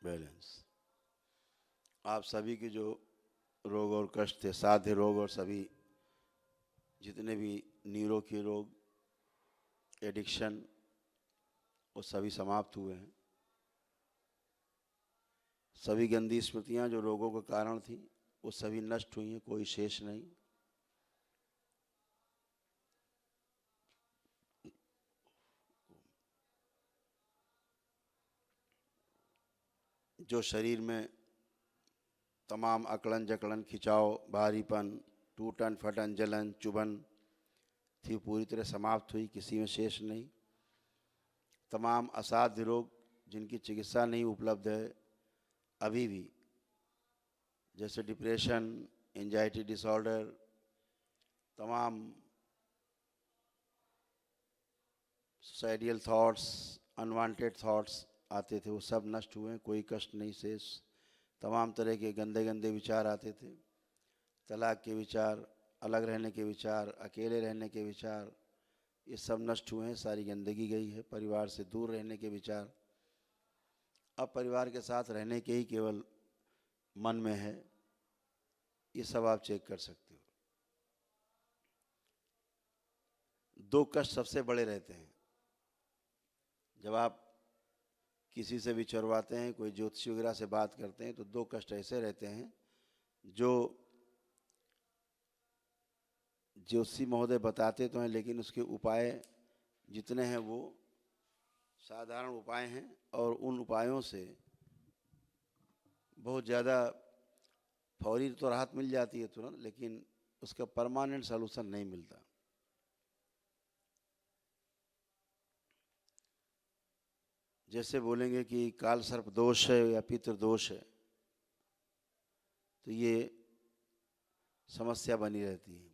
Balance. आप सभी के जो रोग और कष्ट थे, साध्य रोग और सभी जितने भी न्यूरो के रोग, एडिक्शन, वो सभी समाप्त हुए हैं। सभी गंदी स्मृतियां जो रोगों का कारण थी वो सभी नष्ट हुई हैं, कोई शेष नहीं। जो शरीर में तमाम अकड़न जकड़न, खिंचाव, भारीपन, टूटन फटन, जलन, चुभन थी, पूरी तरह समाप्त हुई, किसी में शेष नहीं। तमाम असाध्य रोग जिनकी चिकित्सा नहीं उपलब्ध है अभी भी, जैसे डिप्रेशन, एंजाइटी डिसऑर्डर, तमाम सुसाइडियल थॉट्स, अनवांटेड थॉट्स आते थे, वो सब नष्ट हुए, कोई कष्ट नहीं शेष। तमाम तरह के गंदे गंदे विचार आते थे, तलाक के विचार, अलग रहने के विचार, अकेले रहने के विचार, ये सब नष्ट हुए हैं, सारी गंदगी गई है। परिवार से दूर रहने के विचार, अब परिवार के साथ रहने के ही केवल मन में है, ये सब आप चेक कर सकते हो। दो कष्ट सबसे बड़े रहते हैं। जब आप किसी से विचरवाते हैं, कोई ज्योतिषी वगैरह से बात करते हैं, तो दो कष्ट ऐसे रहते हैं जो ज्योतिषी महोदय बताते तो हैं, लेकिन उसके उपाय जितने हैं वो साधारण उपाय हैं, और उन उपायों से बहुत ज़्यादा फौरी तो राहत मिल जाती है तुरंत, लेकिन उसका परमानेंट सलूशन नहीं मिलता। जैसे बोलेंगे कि काल सर्प दोष है या पितृ दोष है, तो ये समस्या बनी रहती है।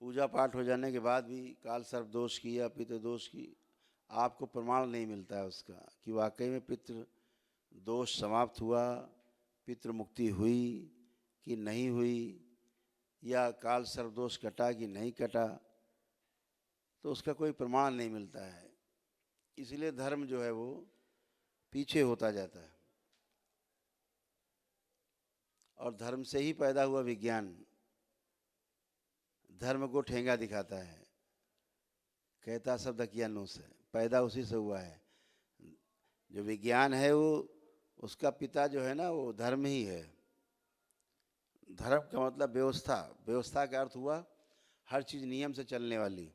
पूजा पाठ हो जाने के बाद भी काल सर्प दोष की या पितृ दोष की आपको प्रमाण नहीं मिलता है उसका, कि वाकई में पितृ दोष समाप्त हुआ, पितृ मुक्ति हुई कि नहीं हुई, या काल सर्प दोष कटा कि नहीं कटा, तो उसका कोई प्रमाण नहीं मिलता है। इसलिए धर्म जो है वो पीछे होता जाता है, और धर्म से ही पैदा हुआ विज्ञान धर्म को ठेंगा दिखाता है, कहता शब्द किया नो से, पैदा उसी से हुआ है। जो विज्ञान है वो, उसका पिता जो है ना, वो धर्म ही है। धर्म का मतलब व्यवस्था, व्यवस्था का अर्थ हुआ हर चीज नियम से चलने वाली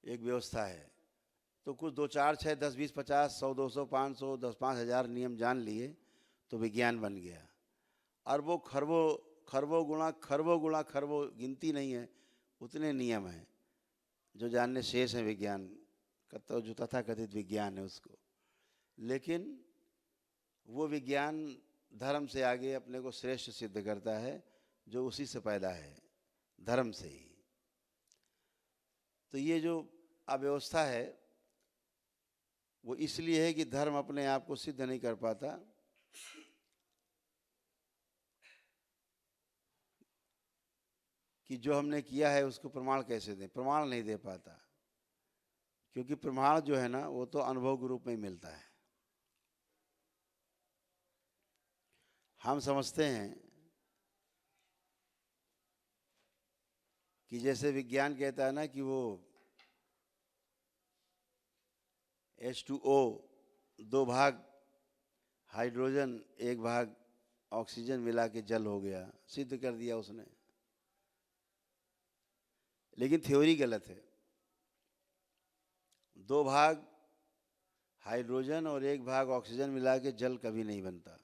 एक व्यवस्था है। तो कुछ 2 4 6 10 20 50 100 200 500 10 5,000 नियम जान लिए तो विज्ञान बन गया। अरबों खरबों गुणा खरबों गिनती नहीं है, उतने नियम हैं जो जानने शेष है विज्ञान का, तो जो तथाकथित विज्ञान है उसको। लेकिन वो विज्ञान धर्म से आगे अपने को श्रेष्ठ सिद्ध करता है, जो उसी से पैदा है, धर्म से ही। तो ये जो अव्यवस्था है वो इसलिए है कि धर्म अपने आप को सिद्ध नहीं कर पाता, कि जो हमने किया है उसको प्रमाण कैसे दें, प्रमाण नहीं दे पाता, क्योंकि प्रमाण जो है ना वो तो अनुभव के रूप में मिलता है। हम समझते हैं कि जैसे विज्ञान कहता है ना कि वो H2O 2 भाग हाइड्रोजन 1 भाग ऑक्सीजन मिला के जल हो गया, सिद्ध कर दिया उसने। लेकिन थ्योरी गलत है। 2 भाग हाइड्रोजन और 1 भाग ऑक्सीजन मिला के जल कभी नहीं बनता।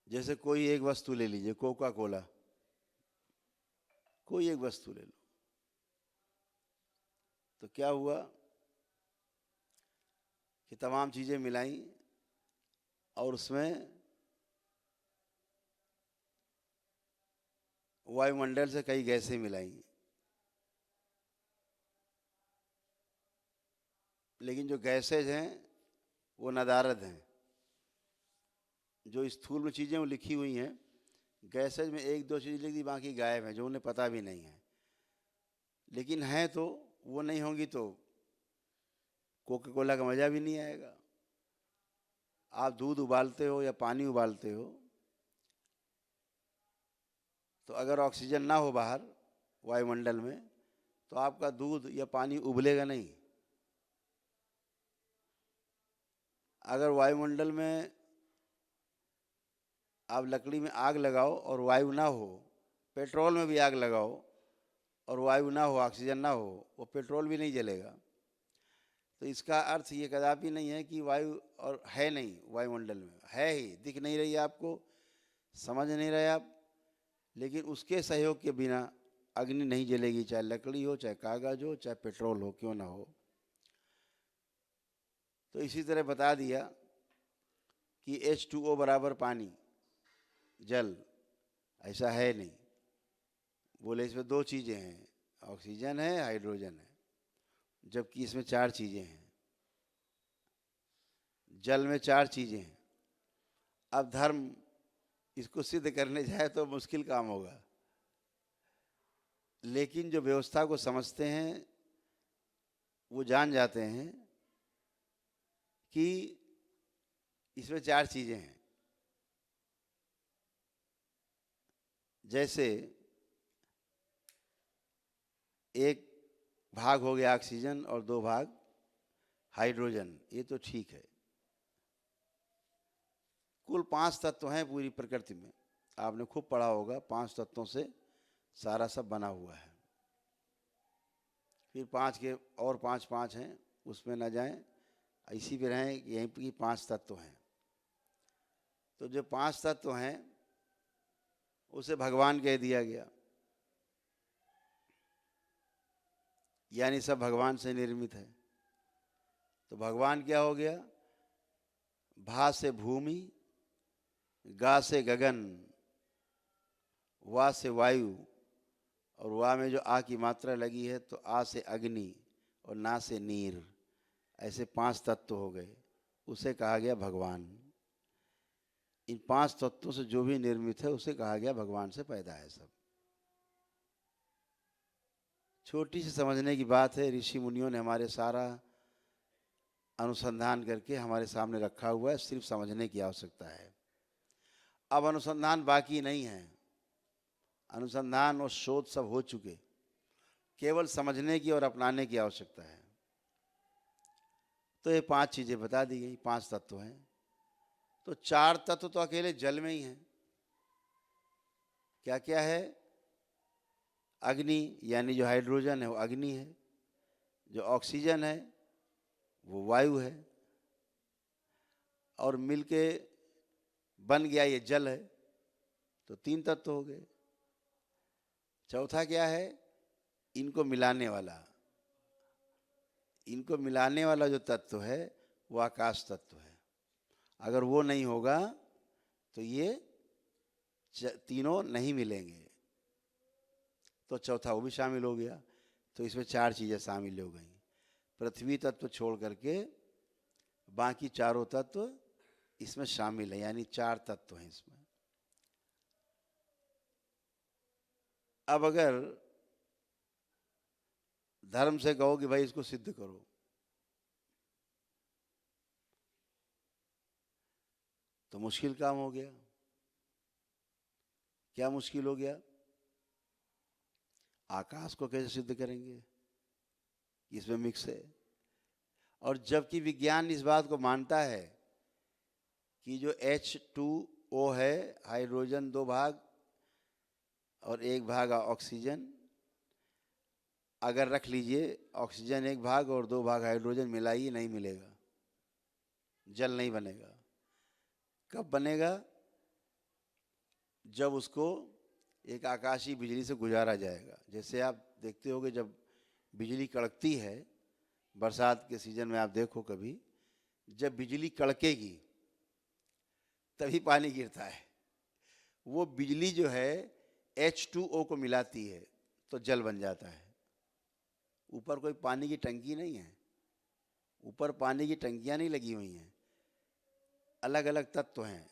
जैसे कोई एक वस्तु ले लीजिए, कोका कोला, कोई एक वस्तु ले लो, तो क्या हुआ कि तमाम चीजें मिलाई और उसमें वायुमंडल से कई गैसें मिलाई, लेकिन जो गैसेज हैं वो नदारद हैं। जो स्थूल में चीजें वो लिखी हुई हैं, गैसेज में 1 2 चीज लिख दी, बाकी गायब है, जो उन्हें पता भी नहीं है। लेकिन हैं तो वो नहीं होंगी तो कोका कोला का मज़ा भी नहीं आएगा। आप दूध उबालते हो या पानी उबालते हो, तो अगर ऑक्सीजन ना हो बाहर वायुमंडल में, तो आपका दूध या पानी उबलेगा नहीं। अगर वायुमंडल में आप लकड़ी में आग लगाओ और वायु ना हो, पेट्रोल में भी आग लगाओ और वायु ना हो, ऑक्सीजन ना हो, वो पेट्रोल भी नहीं जलेगा। तो इसका अर्थ ये कदापि नहीं है कि वायु और है नहीं, वायुमंडल में है ही, दिख नहीं रही आपको, समझ नहीं रहे आप, लेकिन उसके सहयोग के बिना अग्नि नहीं जलेगी, चाहे लकड़ी हो, चाहे कागज हो, चाहे पेट्रोल हो, क्यों ना हो। तो इसी तरह बता दिया कि H2O बराबर पानी, जल, ऐसा है नहीं। बोले इसमें दो चीज़ें हैं, ऑक्सीजन है, हाइड्रोजन है, जबकि इसमें चार चीज़ें हैं। जल में चार चीज़ें हैं। अब धर्म इसको सिद्ध करने जाए तो मुश्किल काम होगा, लेकिन जो व्यवस्था को समझते हैं वो जान जाते हैं कि इसमें चार चीज़ें हैं। जैसे एक भाग हो गया ऑक्सीजन और दो भाग हाइड्रोजन, ये तो ठीक है। कुल 5 तत्व हैं पूरी प्रकृति में, आपने खूब पढ़ा होगा, 5 तत्वों से सारा सब बना हुआ है। फिर 5 के और 5 हैं, उसमें ना जाएं, इसी पे रहें कि यहीं पर 5 तत्व हैं। तो जो 5 तत्व हैं उसे भगवान कह दिया गया, यानी सब भगवान से निर्मित है। तो भगवान क्या हो गया? भा से भूमि, गा से गगन, वा से वायु, और वा में जो आ की मात्रा लगी है तो आ से अग्नि और ना से नीर, ऐसे 5 तत्व हो गए, उसे कहा गया भगवान। इन 5 तत्वों से जो भी निर्मित है उसे कहा गया भगवान से पैदा है सब। छोटी सी समझने की बात है, ऋषि मुनियों ने हमारे सारा अनुसंधान करके हमारे सामने रखा हुआ है, सिर्फ समझने की आवश्यकता है। अब अनुसंधान बाकी नहीं है, अनुसंधान और शोध सब हो चुके, केवल समझने की और अपनाने की आवश्यकता है। तो ये 5 चीजें बता दी गई, 5 तत्व हैं। तो 4 तत्व तो अकेले जल में ही हैं। क्या क्या है? अग्नि, यानी जो हाइड्रोजन है वो अग्नि है, जो ऑक्सीजन है वो वायु है, और मिलके बन गया ये जल है। तो 3 तत्व हो गए। चौथा क्या है? इनको मिलाने वाला, इनको मिलाने वाला जो तत्व है वो आकाश तत्व है। अगर वो नहीं होगा तो ये तीनों नहीं मिलेंगे। तो चौथा वो भी शामिल हो गया। तो इसमें 4 चीजें शामिल हो गई। पृथ्वी तत्व छोड़ करके बाकी चारों तत्व इसमें शामिल है, यानी 4 तत्व हैं इसमें। अब अगर धर्म से कहो कि भाई इसको सिद्ध करो, तो मुश्किल काम हो गया। क्या मुश्किल हो गया? आकाश को कैसे सिद्ध करेंगे, इसमें मिक्स है। और जबकि विज्ञान इस बात को मानता है कि जो H2O है, हाइड्रोजन 2 भाग और 1 भाग ऑक्सीजन, अगर रख लीजिए ऑक्सीजन 1 भाग और 2 भाग हाइड्रोजन, मिलाइए, नहीं मिलेगा, जल नहीं बनेगा। कब बनेगा? जब उसको एक आकाशीय बिजली से गुजारा जाएगा। जैसे आप देखते होगे जब बिजली कड़कती है, बरसात के सीजन में आप देखो कभी, जब बिजली कड़केगी तभी पानी गिरता है। वो बिजली जो है H2O को मिलाती है तो जल बन जाता है। ऊपर कोई पानी की टंकी नहीं है, ऊपर पानी की टंकियां नहीं लगी हुई हैं, अलग अलग तत्व हैं,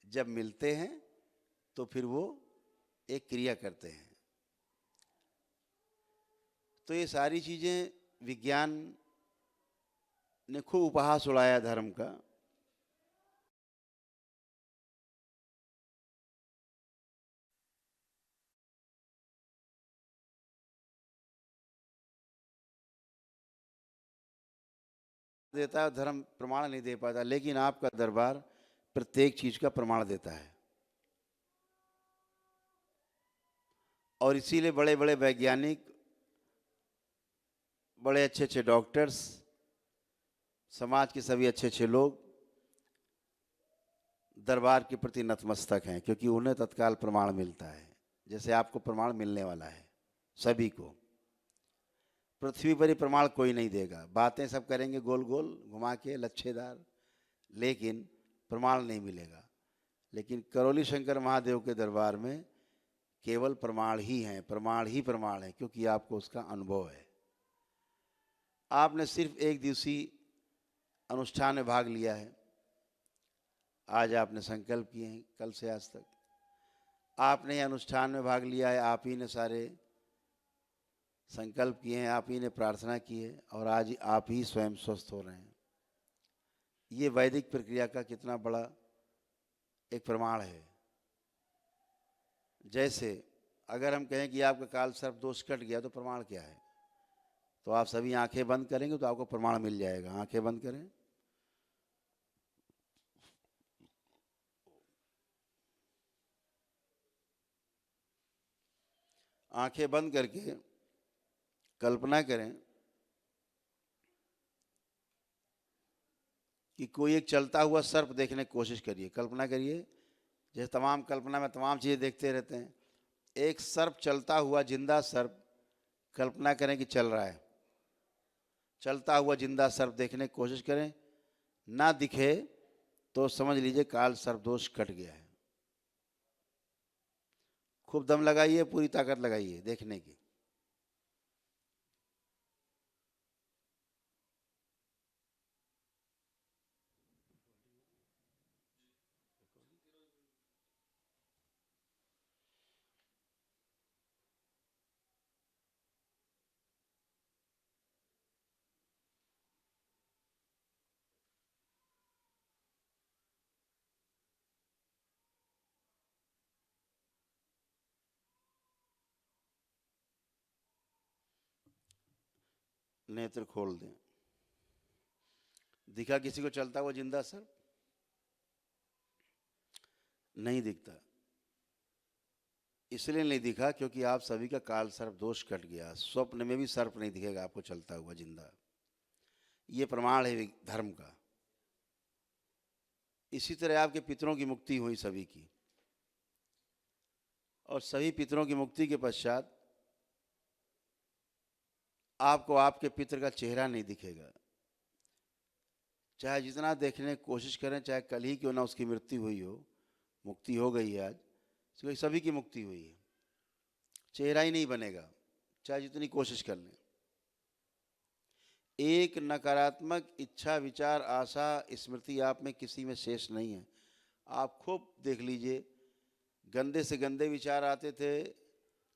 जब मिलते हैं तो फिर वो एक क्रिया करते हैं। तो ये सारी चीजें विज्ञान ने खूब उपहास उड़ाया धर्म का। देता है, धर्म प्रमाण नहीं दे पाता, लेकिन आपका दरबार प्रत्येक चीज का प्रमाण देता है। और इसीलिए बड़े बड़े वैज्ञानिक, बड़े अच्छे अच्छे डॉक्टर्स, समाज के सभी अच्छे अच्छे लोग दरबार के प्रति नतमस्तक हैं, क्योंकि उन्हें तत्काल प्रमाण मिलता है, जैसे आपको प्रमाण मिलने वाला है सभी को। पृथ्वी पर ही प्रमाण कोई नहीं देगा, बातें सब करेंगे गोल गोल घुमा के लच्छेदार, लेकिन प्रमाण नहीं मिलेगा। लेकिन करौली शंकर महादेव के दरबार में केवल प्रमाण ही हैं, प्रमाण ही प्रमाण है, क्योंकि आपको उसका अनुभव है। आपने सिर्फ एक दिवसीय अनुष्ठान में भाग लिया है, आज आपने संकल्प किए हैं, कल से आज तक आपने अनुष्ठान में भाग लिया है, आप ही ने सारे संकल्प किए हैं, आप ही ने प्रार्थना की है, और आज आप ही स्वयं स्वस्थ हो रहे हैं। ये वैदिक प्रक्रिया का कितना बड़ा एक प्रमाण है। जैसे अगर हम कहें कि आपका काल सर्प दोष कट गया, तो प्रमाण क्या है? तो आप सभी आंखें बंद करेंगे तो आपको प्रमाण मिल जाएगा। आंखें बंद करें। आंखें बंद करके कल्पना करें कि कोई एक चलता हुआ सर्प देखने की कोशिश करिए। कल्पना करिए, जैसे तमाम कल्पना में तमाम चीज़ें देखते रहते हैं, एक सर्प चलता हुआ जिंदा सर्प कल्पना करें कि चल रहा है। चलता हुआ जिंदा सर्प देखने की कोशिश करें, ना दिखे तो समझ लीजिए काल सर्प दोष कट गया है। खूब दम लगाइए, पूरी ताकत लगाइए देखने की। नेत्र खोल दें। दिखा किसी को चलता हुआ जिंदा सर्प? नहीं दिखता। इसलिए नहीं दिखा क्योंकि आप सभी का काल सर्प दोष कट गया। स्वप्न में भी सर्प नहीं दिखेगा आपको चलता हुआ जिंदा। ये प्रमाण है धर्म का। इसी तरह आपके पितरों की मुक्ति हुई सभी की, और सभी पितरों की मुक्ति के पश्चात आपको आपके पितर का चेहरा नहीं दिखेगा। चाहे जितना देखने की कोशिश करें, चाहे कल ही क्यों ना उसकी मृत्यु हुई हो, मुक्ति हो गई है आज, क्योंकि सभी की मुक्ति हुई है। चेहरा ही नहीं बनेगा, चाहे जितनी कोशिश कर लें। एक नकारात्मक इच्छा, विचार, आशा, स्मृति आप में किसी में शेष नहीं है। आप खूब देख लीजिए, गंदे से गंदे विचार आते थे,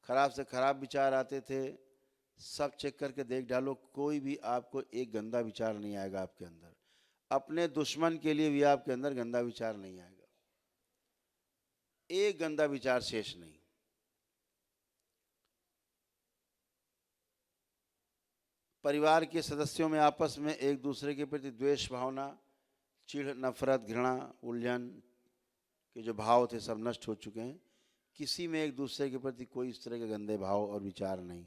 खराब से खराब विचार आते थे, सब चेक करके देख डालो, कोई भी आपको एक गंदा विचार नहीं आएगा आपके अंदर। अपने दुश्मन के लिए भी आपके अंदर गंदा विचार नहीं आएगा, एक गंदा विचार शेष नहीं। परिवार के सदस्यों में आपस में एक दूसरे के प्रति द्वेष भावना, चिढ़, नफरत, घृणा, उलझन के जो भाव थे सब नष्ट हो चुके हैं। किसी में एक दूसरे के प्रति कोई इस तरह के गंदे भाव और विचार नहीं,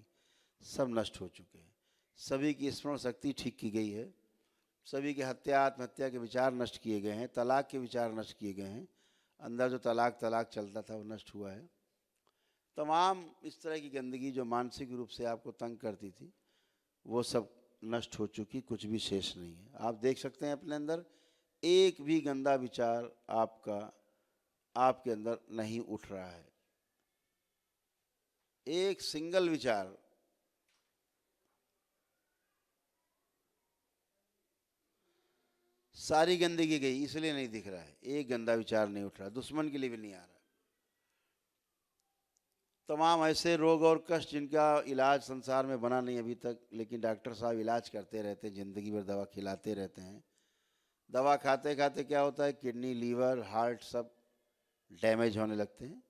सब नष्ट हो चुके हैं। सभी की स्मरण शक्ति ठीक की गई है, सभी के हत्या, आत्महत्या के विचार नष्ट किए गए हैं, तलाक के विचार नष्ट किए गए हैं। अंदर जो तलाक चलता था वो नष्ट हुआ है। तमाम इस तरह की गंदगी जो मानसिक रूप से आपको तंग करती थी, वो सब नष्ट हो चुकी, कुछ भी शेष नहीं है। आप देख सकते हैं अपने अंदर एक भी गंदा विचार आपके अंदर नहीं उठ रहा है। एक सिंगल विचार, सारी गंदगी गई, इसलिए नहीं दिख रहा है। एक गंदा विचार नहीं उठ रहा, दुश्मन के लिए भी नहीं आ रहा। तमाम ऐसे रोग और कष्ट जिनका इलाज संसार में बना नहीं अभी तक, लेकिन डॉक्टर साहब इलाज करते रहते हैं, ज़िंदगी भर दवा खिलाते रहते हैं। दवा खाते खाते क्या होता है, किडनी, लीवर, हार्ट सब डैमेज होने लगते हैं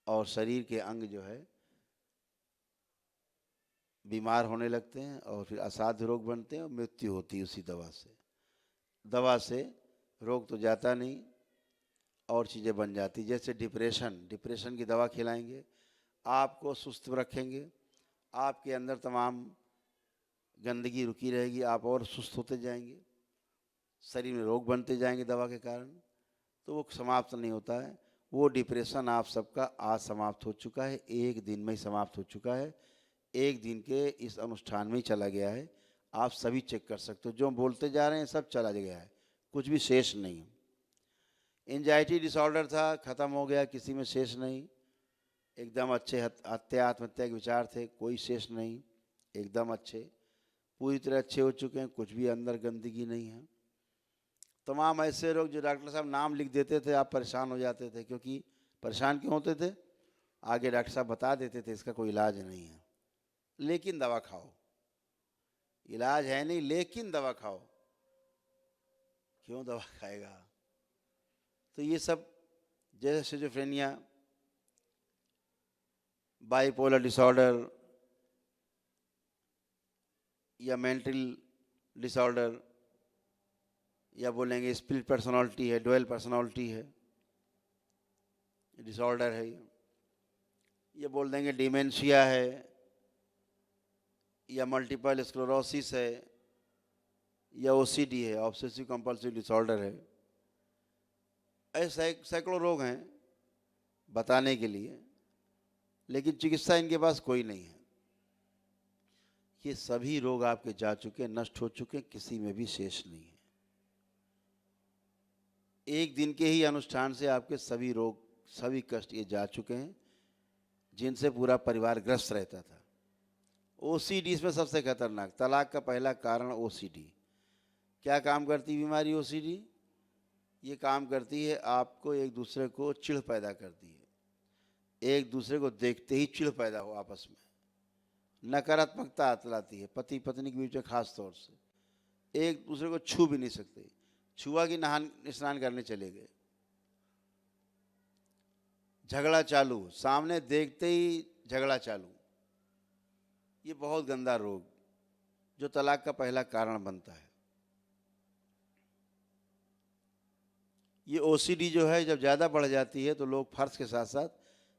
और शरीर के अंग जो है बीमार होने लगते हैं और फिर असाध्य रोग बनते हैं और मृत्यु होती है उसी दवा से। दवा से रोग तो जाता नहीं और चीज़ें बन जाती, जैसे डिप्रेशन की दवा खिलाएंगे, आपको सुस्त रखेंगे, आपके अंदर तमाम गंदगी रुकी रहेगी, आप और सुस्त होते जाएंगे, शरीर में रोग बनते जाएंगे दवा के कारण, तो वो समाप्त नहीं होता है। वो डिप्रेशन आप सबका आज समाप्त हो चुका है, एक दिन में ही समाप्त हो चुका है, एक दिन के इस अनुष्ठान में ही चला गया है। आप सभी चेक कर सकते हो, जो बोलते जा रहे हैं सब चला गया है, कुछ भी शेष नहीं है। एंजाइटी डिसऑर्डर था, खत्म हो गया, किसी में शेष नहीं, एकदम अच्छे। आत्महत्या के विचार थे, कोई शेष नहीं, एकदम अच्छे, पूरी तरह अच्छे हो चुके हैं, कुछ भी अंदर गंदगी नहीं है। तमाम ऐसे रोग जो डॉक्टर साहब नाम लिख देते थे, आप परेशान हो जाते थे, क्योंकि परेशान क्यों होते थे, आगे डॉक्टर साहब बता देते थे इसका कोई इलाज नहीं है, लेकिन दवा खाओ, इलाज है नहीं लेकिन दवा खाओ। क्यों दवा खाएगा? तो ये सब जैसे सिजोफ्रेनिया, बाइपोलर डिसऑर्डर या मेंटल डिसऑर्डर, या बोलेंगे स्प्लिट पर्सनालिटी है, डुअल पर्सनालिटी है, डिसऑर्डर है ये बोल देंगे डिमेंशिया है, या मल्टीपल स्क्लेरोसिस है, या ओसीडी है, ऑब्सेसिव कंपल्सिव डिसऑर्डर है। ऐसे सैकड़ों रोग हैं बताने के लिए, लेकिन चिकित्सा इनके पास कोई नहीं है। ये सभी रोग आपके जा चुके, नष्ट हो चुके, किसी में भी शेष नहीं है। एक दिन के ही अनुष्ठान से आपके सभी रोग, सभी कष्ट ये जा चुके हैं, जिनसे पूरा परिवार ग्रस्त रहता था। ओसीडी इसमें सबसे खतरनाक, तलाक का पहला कारण ओसीडी। क्या काम करती बीमारी ओसीडी? ये काम करती है आपको एक दूसरे को चिढ़ पैदा करती है, एक दूसरे को देखते ही चिढ़ पैदा हो आपस में, नकारात्मकता आती है पति पत्नी के बीच में, खास तौर से एक दूसरे को छू भी नहीं सकते, छुआ कि नहान स्नान करने चले गए, झगड़ा चालू, सामने देखते ही झगड़ा चालू। ये बहुत गंदा रोग जो तलाक का पहला कारण बनता है। ये ओसीडी जो है जब ज़्यादा बढ़ जाती है तो लोग फर्श के साथ साथ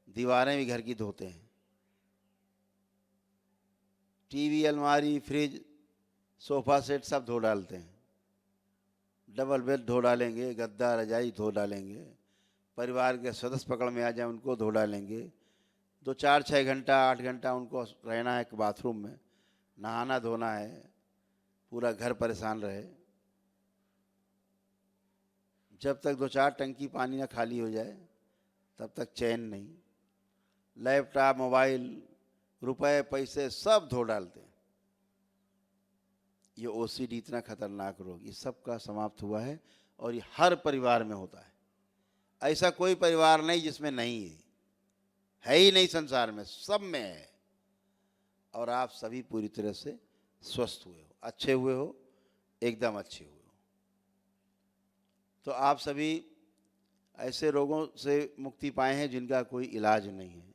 दीवारें भी घर की धोते हैं, टीवी, अलमारी, फ्रिज, सोफा सेट सब धो डालते हैं, डबल बेड धो डालेंगे, गद्दा रजाई धो डालेंगे, परिवार के सदस्य पकड़ में आ जाए उनको धो डालेंगे, 2 4 6 घंटा 8 घंटा उनको रहना है बाथरूम में, नहाना धोना है, पूरा घर परेशान रहे। जब तक 2 4 टंकी पानी ना खाली हो जाए तब तक चैन नहीं। लैपटॉप, मोबाइल, रुपए, पैसे सब धो डालते हैं। ये ओसीडी इतना खतरनाक रोग, ये सब का समाप्त हुआ है और ये हर परिवार में होता है। ऐसा कोई परिवार नहीं जिसमें नहीं है ही नहीं, संसार में सब में है। और आप सभी पूरी तरह से स्वस्थ हुए हो, अच्छे हुए हो, एकदम अच्छे हुए हो। तो आप सभी ऐसे रोगों से मुक्ति पाए हैं जिनका कोई इलाज नहीं है।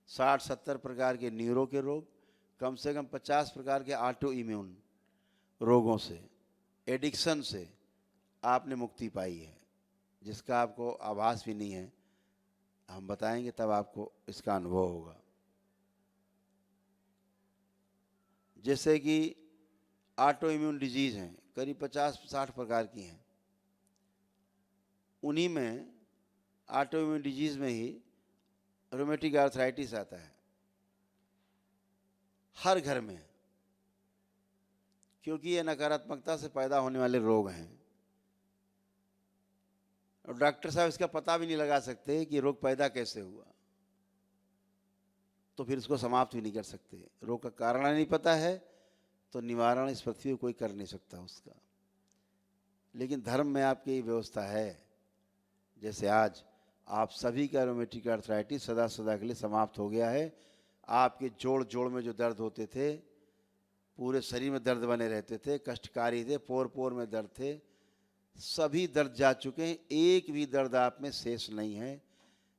60-70 प्रकार के न्यूरो के रोग, कम से कम 50 प्रकार के ऑटो इम्यून रोगों से, एडिक्शन से आपने मुक्ति पाई है, जिसका आपको आभास भी नहीं है। हम बताएंगे तब आपको इसका अनुभव होगा। जैसे कि ऑटो इम्यून डिजीज हैं, करीब 50-60 प्रकार की हैं। उन्हीं में ऑटो इम्यून डिजीज में ही रोमेटिक आर्थराइटिस आता है हर घर में, क्योंकि ये नकारात्मकता से पैदा होने वाले रोग हैं और डॉक्टर साहब इसका पता भी नहीं लगा सकते कि रोग पैदा कैसे हुआ, तो फिर इसको समाप्त भी नहीं कर सकते। रोग का कारण नहीं पता है तो निवारण इस पृथ्वी को कोई कर नहीं सकता उसका। लेकिन धर्म में आपकी व्यवस्था है, जैसे आज आप सभी का रोमेटिक आर्थराइटिस सदा सदा के लिए समाप्त हो गया है। आपके जोड़ जोड़ में जो दर्द होते थे, पूरे शरीर में दर्द बने रहते थे, कष्टकारी थे, पोर पोर में दर्द थे, सभी दर्द जा चुके हैं। एक भी दर्द आप में शेष नहीं है।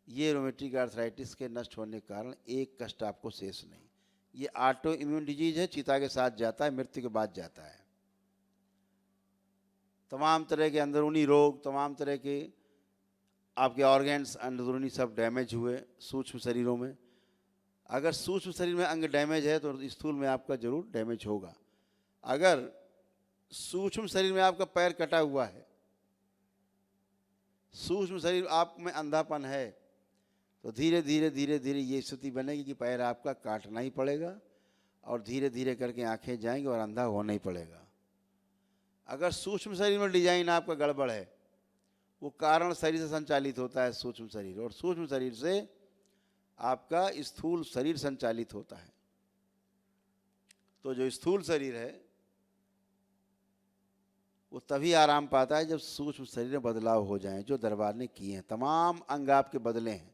ये रोमेटिक आर्थराइटिस के नष्ट होने के कारण एक कष्ट आपको शेष नहीं। ये ऑटो इम्यून डिजीज है, चिता के साथ जाता है, मृत्यु के बाद जाता है। तमाम तरह के अंदरूनी रोग, तमाम तरह के आपके ऑर्गन्स अंदरूनी सब डैमेज हुए सूक्ष्म शरीरों में। अगर सूक्ष्म शरीर में अंग डैमेज है तो स्थूल में आपका जरूर डैमेज होगा। अगर सूक्ष्म शरीर में आपका पैर कटा हुआ है, सूक्ष्म शरीर आप में अंधापन है, तो धीरे धीरे धीरे धीरे ये स्थिति बनेगी कि पैर आपका काटना ही पड़ेगा और धीरे धीरे करके आंखें जाएंगी और अंधा होना ही पड़ेगा। अगर सूक्ष्म शरीर में डिजाइन आपका गड़बड़ है, वो कारण शरीर से संचालित होता है सूक्ष्म शरीर, और सूक्ष्म शरीर से आपका स्थूल शरीर संचालित होता है। तो जो स्थूल शरीर है वो तभी आराम पाता है जब सूक्ष्म शरीर में बदलाव हो जाए। जो दरबार ने किए हैं, तमाम अंग आपके बदले हैं,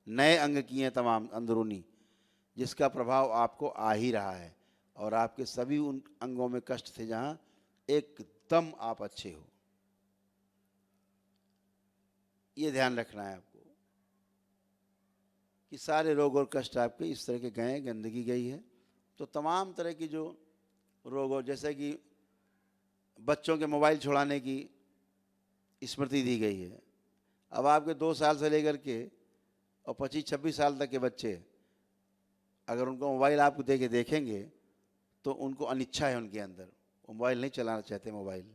नए अंग किए हैं तमाम अंदरूनी, जिसका प्रभाव आपको आ ही रहा है। और आपके सभी उन अंगों में कष्ट थे जहां एकदम आप अच्छे हो। ये ध्यान रखना है आपको कि सारे रोग और कष्ट आपके इस तरह के गए, गंदगी गई है। तो तमाम तरह की जो रोग, और जैसे कि बच्चों के मोबाइल छुड़ाने की स्मृति दी गई है। अब आपके 2 साल से लेकर के और 25-26 साल तक के बच्चे अगर उनको मोबाइल आपको दे के देखेंगे तो उनको अनिच्छा है उनके अंदर, वो मोबाइल नहीं चलाना चाहते। मोबाइल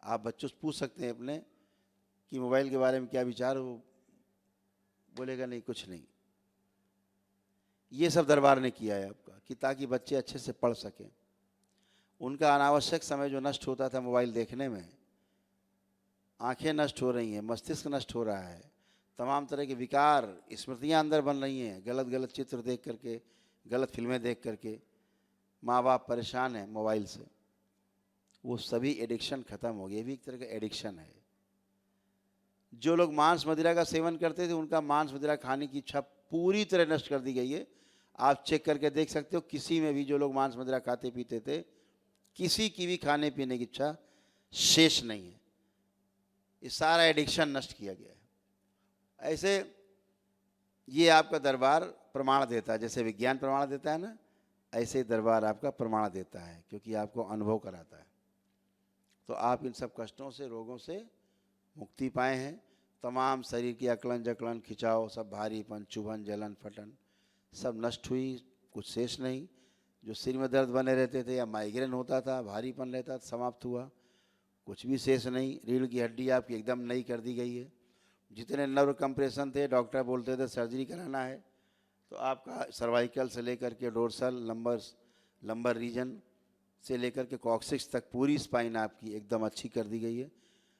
आप बच्चों से पूछ सकते हैं अपने कि मोबाइल के बारे में क्या विचार हो, बोलेगा नहीं, कुछ नहीं। ये सब दरबार ने किया है आपका कि ताकि बच्चे अच्छे से पढ़ सकें। उनका अनावश्यक समय जो नष्ट होता था मोबाइल देखने में, आंखें नष्ट हो रही हैं, मस्तिष्क नष्ट हो रहा है, तमाम तरह के विकार, स्मृतियां अंदर बन रही हैं, गलत गलत चित्र देख करके, गलत फिल्में देख करके माँ बाप परेशान हैं मोबाइल से। वो सभी एडिक्शन खत्म हो गया। ये भी एक तरह का एडिक्शन है। जो लोग मांस मदिरा का सेवन करते थे, उनका मांस मदिरा खाने की इच्छा पूरी तरह नष्ट कर दी गई है। आप चेक करके देख सकते हो, किसी में भी जो लोग मांस मदिरा खाते पीते थे, किसी की भी खाने पीने की इच्छा शेष नहीं है। ये सारा एडिक्शन नष्ट किया गया है। ऐसे ये आपका दरबार प्रमाण देता है, जैसे विज्ञान प्रमाण देता है ना, ऐसे दरबार आपका प्रमाण देता है, क्योंकि आपको अनुभव कराता है। तो आप इन सब कष्टों से, रोगों से मुक्ति पाए हैं। तमाम शरीर की अकड़न जकड़न, खिंचाव, सब भारीपन, चुभन, जलन, फटन सब नष्ट हुई, कुछ शेष नहीं। जो सिर में दर्द बने रहते थे या माइग्रेन होता था, भारीपन रहता था, समाप्त हुआ, कुछ भी शेष नहीं। रीढ़ की हड्डी आपकी एकदम नई कर दी गई है। जितने नर्व कंप्रेशन थे, डॉक्टर बोलते थे सर्जरी कराना है, तो आपका सर्वाइकल से लेकर के डोर्सल, लंबर रीजन से लेकर के कॉक्सिक्स तक पूरी स्पाइन आपकी एकदम अच्छी कर दी गई है।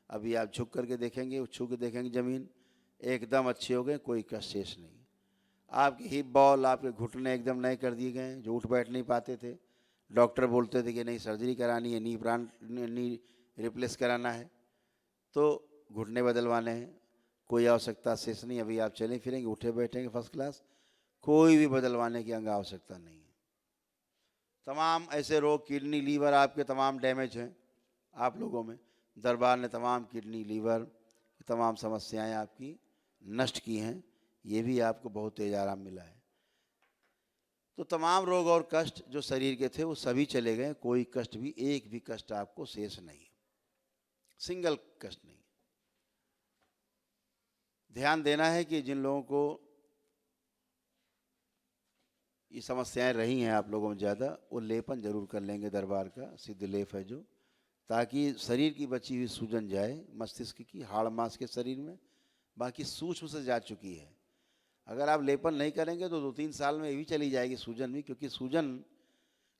अभी आप झुक करके देखेंगे, छू के देखेंगे ज़मीन, एकदम अच्छे हो गए, कोई कष्ट शेष नहीं। आपके हिप बॉल, आपके घुटने एकदम नए कर दिए गए हैं। जो उठ बैठ नहीं पाते थे, डॉक्टर बोलते थे कि नहीं सर्जरी करानी है, नी रिप्लेस कराना है, तो घुटने बदलवाने हैं, कोई आवश्यकता शेष नहीं। अभी आप चलें फिरेंगे, उठे बैठेंगे फर्स्ट क्लास, कोई भी बदलवाने की अंग आवश्यकता नहीं है। तमाम ऐसे रोग, किडनी, लीवर आपके तमाम डैमेज हैं आप लोगों में, दरबार ने तमाम किडनी, लीवर की तमाम समस्याएं आपकी नष्ट की हैं। ये भी आपको बहुत तेज आराम मिला है। तो तमाम रोग और कष्ट जो शरीर के थे वो सभी चले गए। कोई कष्ट भी, एक भी कष्ट आपको शेष नहीं, सिंगल कष्ट नहीं। ध्यान देना है कि जिन लोगों को ये समस्याएं रही हैं आप लोगों में ज़्यादा, वो लेपन जरूर कर लेंगे दरबार का, सिद्ध लेप है जो, ताकि शरीर की बची हुई सूजन जाए, मस्तिष्क की, हाड़ मांस के शरीर में, बाकी सूक्ष्म से जा चुकी है। अगर आप लेपन नहीं करेंगे तो 2-3 साल में ये भी चली जाएगी सूजन भी, क्योंकि सूजन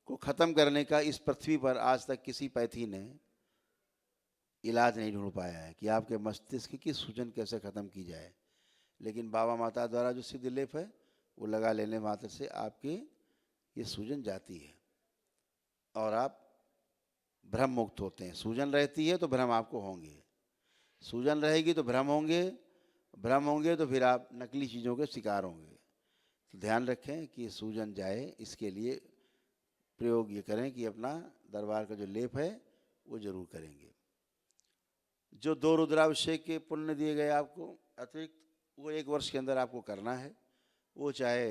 को ख़त्म करने का इस पृथ्वी पर आज तक किसी पैथी ने इलाज नहीं ढूंढ पाया है कि आपके मस्तिष्क की सूजन कैसे ख़त्म की जाए। लेकिन बाबा माता द्वारा जो सिद्ध लेप है वो लगा लेने मात्र से आपकी ये सूजन जाती है और आप भ्रम मुक्त होते हैं। सूजन रहती है तो भ्रम आपको होंगे, सूजन रहेगी तो भ्रम होंगे, भ्रम होंगे तो फिर आप नकली चीज़ों के शिकार होंगे। तो ध्यान रखें कि सूजन जाए, इसके लिए प्रयोग ये करें कि अपना दरबार का जो लेप है वो जरूर करेंगे। जो 2 रुद्राभिषेक के पुण्य दिए गए आपको अतिरिक्त, वो 1 वर्ष के अंदर आपको करना है। वो चाहे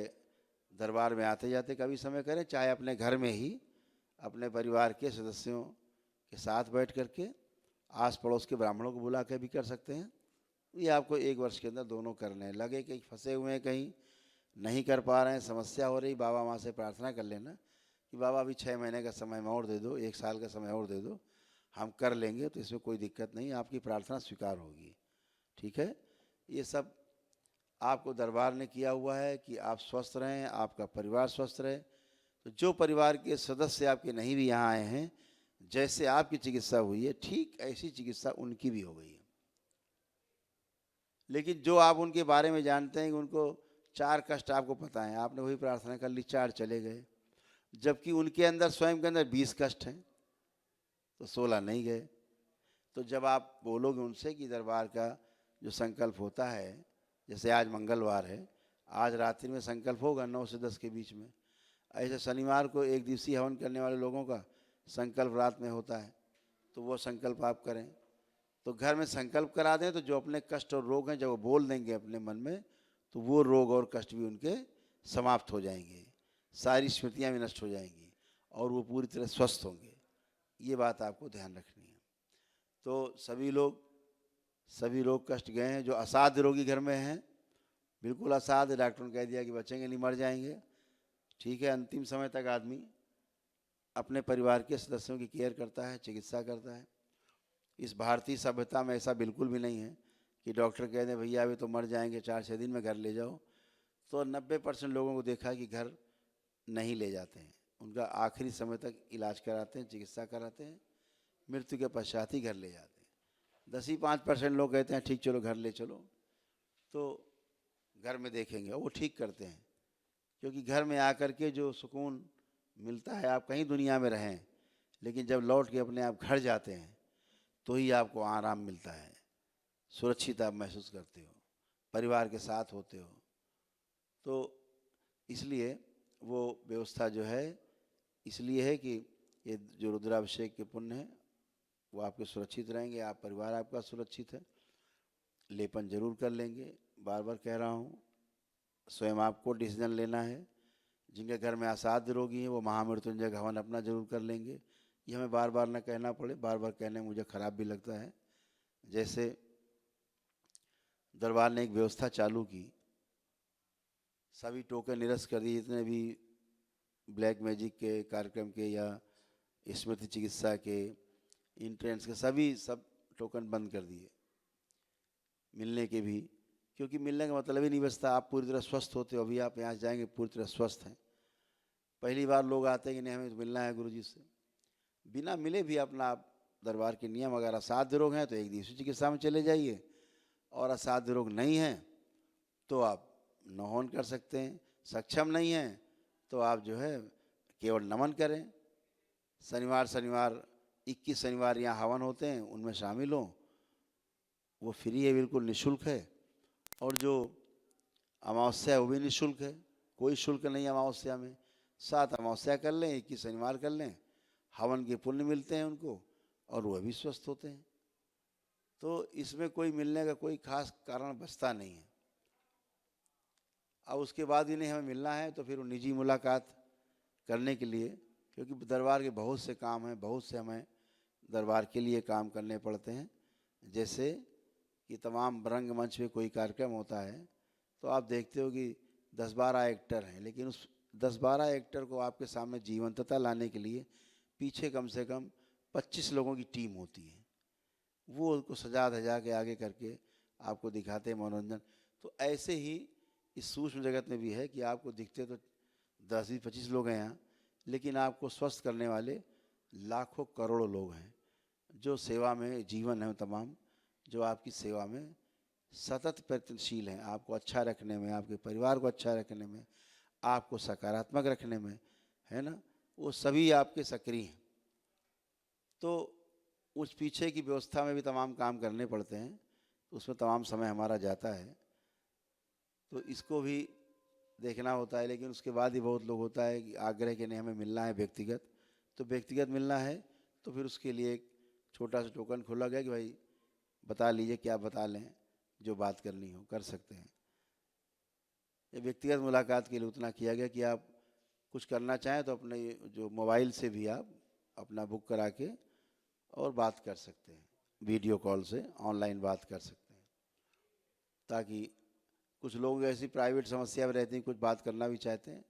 दरबार में आते जाते कभी समय करें, चाहे अपने घर में ही अपने परिवार के सदस्यों के साथ बैठ करके आस पड़ोस के ब्राह्मणों को बुला के भी कर सकते हैं। ये आपको 1 वर्ष के अंदर दोनों करने हैं। लगे कि फंसे हुए हैं, कहीं नहीं कर पा रहे हैं, समस्या हो रही, बाबा माँ से प्रार्थना कर लेना कि बाबा अभी 6 महीने का समय और दे दो, 1 साल का समय और दे दो, हम कर लेंगे। तो इसमें कोई दिक्कत नहीं, आपकी प्रार्थना स्वीकार होगी। ठीक है, ये सब आपको दरबार ने किया हुआ है कि आप स्वस्थ रहें, आपका परिवार स्वस्थ रहे। तो जो परिवार के सदस्य आपके नहीं भी यहाँ आए हैं, जैसे आपकी चिकित्सा हुई है ठीक ऐसी चिकित्सा उनकी भी हो गई है। लेकिन जो आप उनके बारे में जानते हैं कि उनको 4 कष्ट आपको पता है, आपने वही प्रार्थना कर ली, 4 चले गए, जबकि उनके अंदर स्वयं के अंदर 20 कष्ट हैं, तो 16 नहीं गए। तो जब आप बोलोगे उनसे कि दरबार का जो संकल्प होता है, जैसे आज मंगलवार है, आज रात्रि में संकल्प होगा 9 से 10 के बीच में, ऐसे शनिवार को 1 दिवसीय हवन करने वाले लोगों का संकल्प रात में होता है, तो वो संकल्प आप करें। तो घर में संकल्प करा दें, तो जो अपने कष्ट और रोग हैं जब वो बोल देंगे अपने मन में, तो वो रोग और कष्ट भी उनके समाप्त हो जाएंगे, सारी स्मृतियाँ भी नष्ट हो जाएंगी और वो पूरी तरह स्वस्थ होंगे। ये बात आपको ध्यान रखनी है। तो सभी लोग कष्ट गए हैं। जो असाध्य रोगी घर में हैं, बिल्कुल असाध्य, डॉक्टर ने कह दिया कि बचेंगे नहीं, मर जाएंगे, ठीक है, अंतिम समय तक आदमी अपने परिवार के सदस्यों की केयर करता है, चिकित्सा करता है। इस भारतीय सभ्यता में ऐसा बिल्कुल भी नहीं है कि डॉक्टर कह दें भैया अभी तो मर जाएंगे, 4-6 दिन में घर ले जाओ। तो 90% लोगों को देखा कि घर नहीं ले जाते हैं, उनका आखिरी समय तक इलाज कराते हैं, चिकित्सा कराते हैं, मृत्यु के पश्चात ही घर ले जाते हैं। 10-5% लोग कहते हैं ठीक चलो घर ले चलो, तो घर में देखेंगे, वो ठीक करते हैं। क्योंकि घर में आकर के जो सुकून मिलता है, आप कहीं दुनिया में रहें, लेकिन जब लौट के अपने आप घर जाते हैं तो ही आपको आराम मिलता है, सुरक्षित आप महसूस करते हो, परिवार के साथ होते हो। तो इसलिए वो व्यवस्था जो है इसलिए है कि ये जो रुद्राभिषेक के पुण्य है वो आपके सुरक्षित रहेंगे, आप परिवार आपका सुरक्षित है। लेपन जरूर कर लेंगे, बार बार कह रहा हूँ, स्वयं आपको डिसीजन लेना है। जिनके घर में असाध्य रोगी हैं वो महामृत्युंजय का हवन अपना जरूर कर लेंगे। ये हमें बार बार ना कहना पड़े, बार बार कहने में मुझे खराब भी लगता है। जैसे दरबार ने एक व्यवस्था चालू की, सभी टोकन निरस्त कर दिए, जितने भी ब्लैक मैजिक के कार्यक्रम के या स्मृति चिकित्सा के, इंट्रेंस के, सब टोकन बंद कर दिए, मिलने के भी। क्योंकि मिलने का मतलब ही नहीं बचता, आप पूरी तरह स्वस्थ होते हो, अभी आप यहाँ जाएंगे पूरी तरह स्वस्थ हैं। पहली बार लोग आते हैं कि नहीं हमें तो मिलना है गुरुजी से, बिना मिले भी अपना आप दरबार के नियम, अगर असाध्य रोग हैं तो 1 दिवसीय चिकित्सा में चले जाइए, और असाध्य रोग नहीं हैं तो आप नौहन कर सकते हैं। सक्षम नहीं हैं तो आप जो है केवल नमन करें। शनिवार 21 शनिवार यहाँ हवन होते हैं, उनमें शामिल हों, वो फ्री है, बिल्कुल निःशुल्क है। और जो अमावस्या है वो भी निःशुल्क है, कोई शुल्क नहीं अमावस्या में। 7 अमावस्या कर लें, 21 शनिवार कर लें, हवन के पुण्य मिलते हैं उनको और वह भी स्वस्थ होते हैं। तो इसमें कोई मिलने का कोई खास कारण बचता नहीं है। अब उसके बाद ही नहीं हमें मिलना है तो फिर निजी मुलाकात करने के लिए, क्योंकि दरबार के बहुत से काम हैं, बहुत से हमें दरबार के लिए काम करने पड़ते हैं। जैसे कि तमाम रंगमंच पे कोई कार्यक्रम होता है तो आप देखते हो कि 10-12 एक्टर हैं, लेकिन उस 10-12 एक्टर को आपके सामने जीवंतता लाने के लिए पीछे कम से कम 25 लोगों की टीम होती है। वो उनको सजा धजा के आगे करके आपको दिखाते हैं मनोरंजन। तो ऐसे ही इस सूक्ष्म जगत में भी है कि आपको दिखते तो 10-25 लोग हैं यहाँ, लेकिन आपको स्वस्थ करने वाले लाखों करोड़ों लोग हैं जो सेवा में जीवन है, तमाम जो आपकी सेवा में सतत प्रयत्नशील हैं, आपको अच्छा रखने में, आपके परिवार को अच्छा रखने में, आपको सकारात्मक रखने में, है ना, वो सभी आपके सक्रिय हैं। तो उस पीछे की व्यवस्था में भी तमाम काम करने पड़ते हैं। उसमें तमाम समय हमारा जाता है। तो इसको भी देखना होता है। लेकिन उसके बाद ही बहुत लोग होता है कि आग्रह के नहीं हमें मिलना है व्यक्तिगत, तो व्यक्तिगत मिलना है तो फिर उसके लिए एक छोटा सा टोकन खोला गया कि भाई बता लीजिए, क्या बता लें, जो बात करनी हो कर सकते हैं। ये व्यक्तिगत मुलाकात के लिए उतना किया गया कि आप कुछ करना चाहें तो अपने जो मोबाइल से भी आप अपना बुक करा के और बात कर सकते हैं, वीडियो कॉल से ऑनलाइन बात कर सकते हैं। ताकि कुछ लोग ऐसी प्राइवेट समस्या में रहती हैं, कुछ बात करना भी चाहते हैं,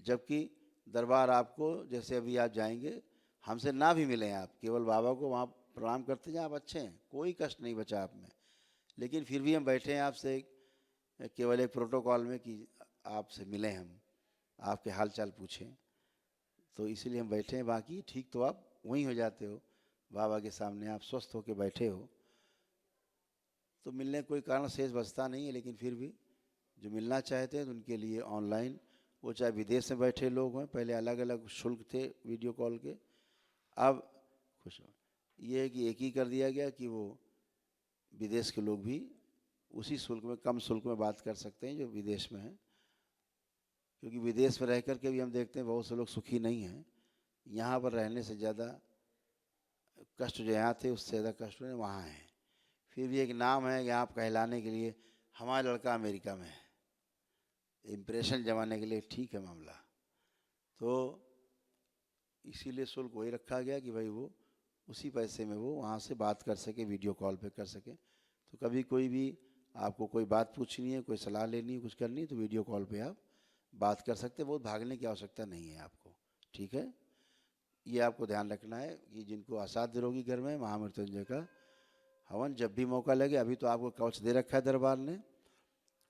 जबकि दरबार आपको, जैसे अभी आप जाएंगे, हमसे ना भी मिलें, आप केवल बाबा को वहाँ प्रणाम करते जाएं, आप अच्छे हैं, कोई कष्ट नहीं बचा आप में। लेकिन फिर भी हम बैठे हैं आपसे केवल एक प्रोटोकॉल में कि आपसे मिलें, हम आपके हाल चाल पूछें, तो इसीलिए हम बैठे हैं। बाकी ठीक तो आप वहीं हो जाते हो, बाबा के सामने आप स्वस्थ होकर बैठे हो, तो मिलने कोई कारण शेष बचता नहीं है। लेकिन फिर भी जो मिलना चाहते हैं तो उनके लिए ऑनलाइन, वो चाहे विदेश में बैठे लोग हों, पहले अलग अलग शुल्क थे वीडियो कॉल के, अब खुश हो ये है कि एक ही कर दिया गया कि वो विदेश के लोग भी उसी शुल्क में, कम शुल्क में बात कर सकते हैं जो विदेश में हैं। क्योंकि विदेश में रह कर के भी हम देखते हैं बहुत से लोग सुखी नहीं हैं। यहाँ पर रहने से ज़्यादा कष्ट जो यहाँ थे उससे ज़्यादा कष्ट वहाँ हैं। फिर भी एक नाम है कि आप कहलाने के लिए हमारा लड़का अमेरिका में है, इम्प्रेशन जमाने के लिए ठीक है मामला। तो इसीलिए शुल्क वही रखा गया कि भाई वो उसी पैसे में वो वहाँ से बात कर सके, वीडियो कॉल पे कर सके। तो कभी कोई भी आपको कोई बात पूछनी है, कोई सलाह लेनी है, कुछ करनी है, तो वीडियो कॉल पे आप बात कर सकते हैं। बहुत भागने की आवश्यकता नहीं है आपको, ठीक है। ये आपको ध्यान रखना है कि जिनको असाध्य रोगी घर में, महामृत्युंजय का हवन जब भी मौका लगे। अभी तो आपको कवच दे रखा है, दरबार ने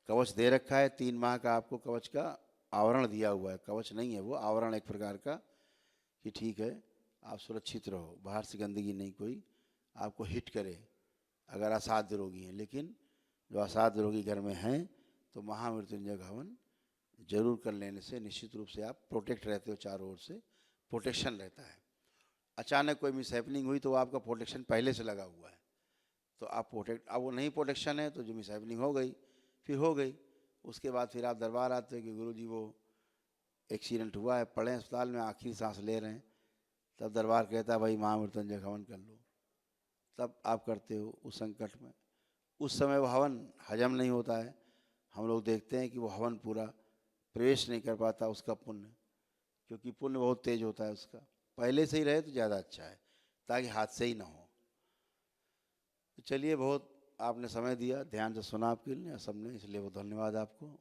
कवच दे रखा है, 3 माह का आपको कवच का आवरण दिया हुआ है। कवच नहीं है वो, आवरण एक प्रकार का, कि ठीक है आप सुरक्षित रहो, बाहर से गंदगी नहीं कोई आपको हिट करे अगर असाध्य रोगी हैं। लेकिन जो असाध्य रोगी घर में हैं तो महामृत्युंजय का हवन जरूर कर लेने से निश्चित रूप से आप प्रोटेक्ट रहते हो, चारों ओर से प्रोटेक्शन रहता है। अचानक कोई मिस हैपनिंग हुई तो आपका प्रोटेक्शन पहले से लगा हुआ है, तो आप प्रोटेक्ट, अब वो नहीं प्रोटेक्शन है तो जो मिस हैपनिंग हो गई फिर हो गई। उसके बाद फिर आप दरबार आते हो कि गुरुजी वो एक्सीडेंट हुआ है, पड़े अस्पताल में, आखिरी सांस ले रहे हैं, तब दरबार कहता है भाई महामृत्युंजय हवन कर लो, तब आप करते हो उस संकट में। उस समय वो हवन हजम नहीं होता है, हम लोग देखते हैं कि वो हवन पूरा प्रवेश नहीं कर पाता उसका पुण्य, क्योंकि पुण्य बहुत तेज होता है उसका। पहले से ही रहे तो ज़्यादा अच्छा है, ताकि हादसे ही ना हो। तो चलिए, बहुत आपने समय दिया, ध्यान से सुना आपके लिए सबने, इसलिए वो धन्यवाद आपको।